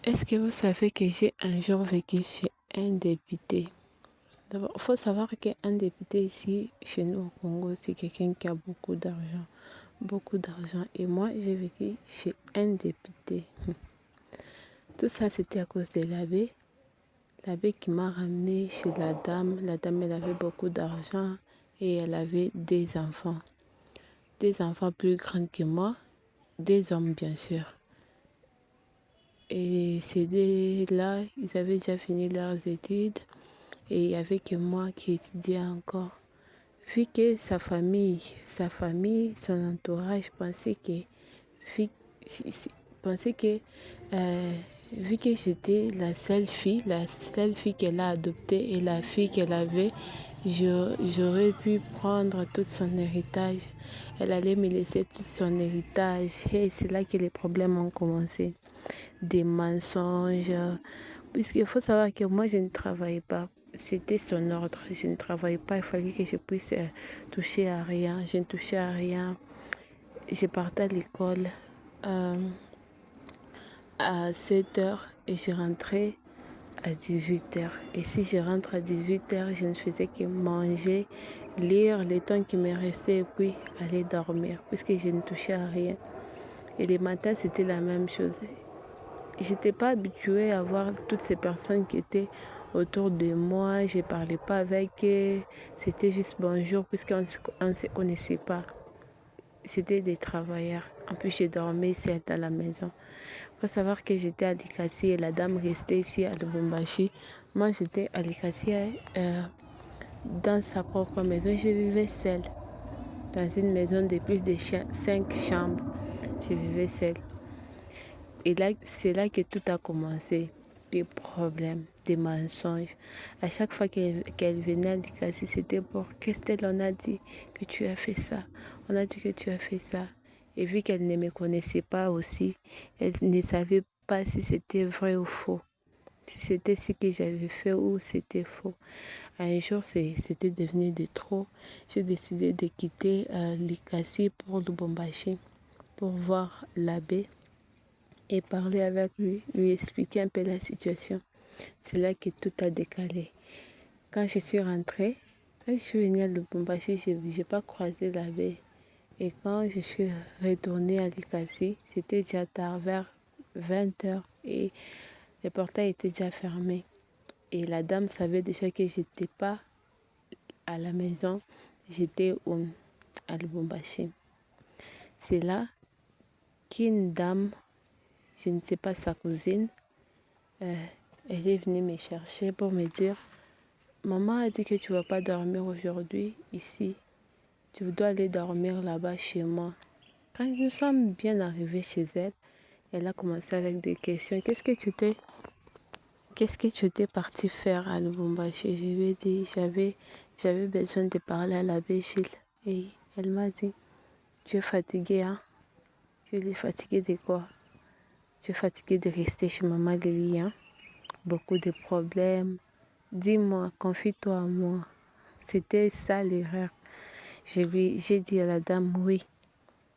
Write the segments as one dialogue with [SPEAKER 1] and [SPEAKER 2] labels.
[SPEAKER 1] Est-ce que vous savez que j'ai un jour vécu chez un député? D'abord, il faut savoir qu'un député ici, chez nous au Congo, c'est quelqu'un qui a beaucoup d'argent. Beaucoup d'argent. Et moi, j'ai vécu chez un député. Tout ça, c'était à cause de l'abbé. L'abbé qui m'a ramené chez la dame. La dame, elle avait beaucoup d'argent et elle avait des enfants. Des enfants plus grands que moi. Des hommes, bien sûr. Et ces deux-là, ils avaient déjà fini leurs études et il n'y avait que moi qui étudiais encore. Vu que sa famille, son entourage pensait que, vu, pensait que vu que j'étais la seule fille qu'elle a adoptée et la fille qu'elle avait, j'aurais pu prendre tout son héritage. Elle allait me laisser tout son héritage. Et c'est là que les problèmes ont commencé. Des mensonges. Puisqu'il faut savoir que moi, je ne travaillais pas. C'était son ordre. Je ne travaillais pas. Il fallait que je puisse toucher à rien. Je ne touchais à rien. Je partais à l'école à 7 heures et je rentrais à 18 heures. Et si je rentre à 18 heures, je ne faisais que manger, lire le temps qui me restait et puis aller dormir. Puisque je ne touchais à rien. Et les matins, c'était la même chose. J'étais pas habituée à voir toutes ces personnes qui étaient autour de moi. Je parlais pas avec eux. C'était juste bonjour puisqu'on ne se connaissait pas. C'était des travailleurs. En plus, je dormais ici à la maison. Il faut savoir que j'étais à Likasi et la dame restait ici à Lubumbashi. Moi, j'étais à Likasi dans sa propre maison. Je vivais seule dans une maison de plus de 5 chambres. Je vivais seule. Et là, c'est là que tout a commencé. Des problèmes, des mensonges. À chaque fois qu'elle venait à Likasi, c'était pour Christelle, on a dit que tu as fait ça. On a dit que tu as fait ça. Et vu qu'elle ne me connaissait pas aussi, elle ne savait pas si c'était vrai ou faux. Si c'était ce que j'avais fait ou c'était faux. Un jour, c'était devenu de trop. J'ai décidé de quitter Likasi pour Lubumbashi pour voir l'abbé et parler avec lui expliquer un peu la situation. C'est là que tout a décalé. Quand je suis rentrée, quand je suis venue à Lubumbashi, je n'ai pas croisé l'abbé. Et quand je suis retournée à Likasi, c'était déjà tard, vers 20 heures, et le portail était déjà fermé. Et la dame savait déjà que je n'étais pas à la maison, j'étais à Lubumbashi. C'est là qu'une dame, je ne sais pas sa cousine, elle est venue me chercher pour me dire, maman a dit que tu ne vas pas dormir aujourd'hui ici. Tu dois aller dormir là-bas chez moi. Quand nous sommes bien arrivés chez elle, elle a commencé avec des questions. Qu'est-ce que tu étais parti faire à Lubumbashi? Je lui ai dit, j'avais besoin de parler à l'abbé Gilles. Et elle m'a dit, tu es fatiguée, hein? Je lui ai dit, fatiguée de quoi? Tu es fatiguée de rester chez maman Lily, hein? Beaucoup de problèmes. Dis-moi, confie-toi à moi. C'était ça l'erreur. J'ai dit à la dame, oui,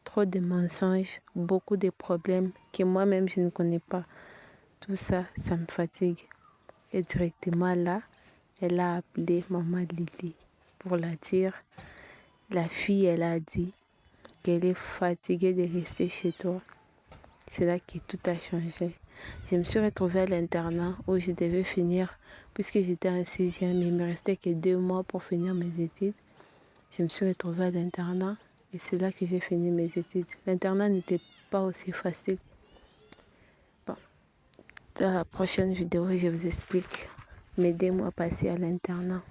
[SPEAKER 1] trop de mensonges, beaucoup de problèmes que moi-même je ne connais pas. Tout ça, ça me fatigue. Et directement là, elle a appelé maman Lily pour la dire. La fille, elle a dit qu'elle est fatiguée de rester chez toi. C'est là que tout a changé. Je me suis retrouvée à l'internat où je devais finir, puisque j'étais en 6e, il ne me restait que 2 mois pour finir mes études. Je me suis retrouvée à l'internat et c'est là que j'ai fini mes études. L'internat n'était pas aussi facile. Bon, dans la prochaine vidéo, je vous explique mes 2 mois passés à l'internat.